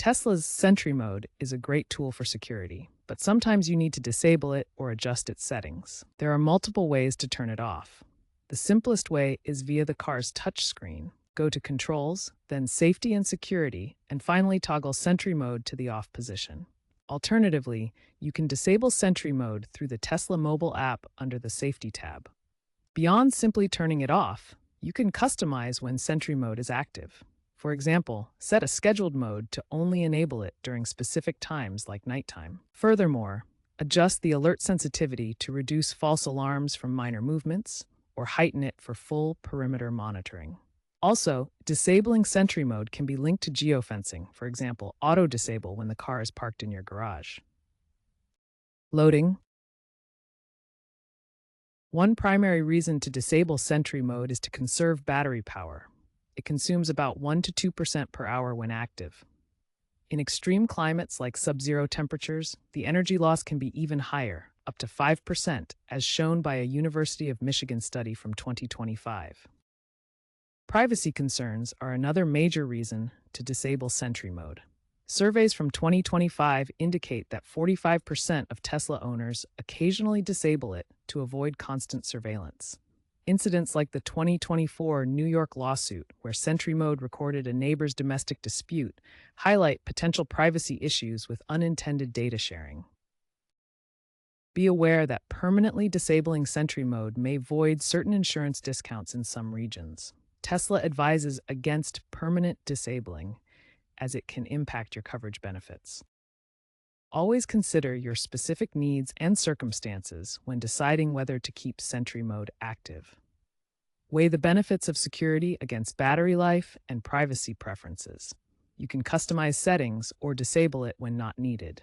Tesla's Sentry Mode is a great tool for security, but sometimes you need to disable it or adjust its settings. There are multiple ways to turn it off. The simplest way is via the car's touchscreen. Go to Controls, then Safety and Security, and finally toggle Sentry Mode to the off position. Alternatively, you can disable Sentry Mode through the Tesla mobile app under the Safety tab. Beyond simply turning it off, you can customize when Sentry Mode is active. For example, set a scheduled mode to only enable it during specific times like nighttime. Furthermore, adjust the alert sensitivity to reduce false alarms from minor movements or heighten it for full perimeter monitoring. Also, disabling Sentry Mode can be linked to geofencing, for example, auto-disable when the car is parked in your garage. Loading. One primary reason to disable Sentry Mode is to conserve battery power. It consumes about 1 to 2% per hour when active. In extreme climates like sub-zero temperatures, the energy loss can be even higher, up to 5%, as shown by a University of Michigan study from 2025. Privacy concerns are another major reason to disable Sentry Mode. Surveys from 2025 indicate that 45% of Tesla owners occasionally disable it to avoid constant surveillance. Incidents like the 2024 New York lawsuit, where Sentry Mode recorded a neighbor's domestic dispute, highlight potential privacy issues with unintended data sharing. Be aware that permanently disabling Sentry Mode may void certain insurance discounts in some regions. Tesla advises against permanent disabling, as it can impact your coverage benefits. Always consider your specific needs and circumstances when deciding whether to keep Sentry Mode active. Weigh the benefits of security against battery life and privacy preferences. You can customize settings or disable it when not needed.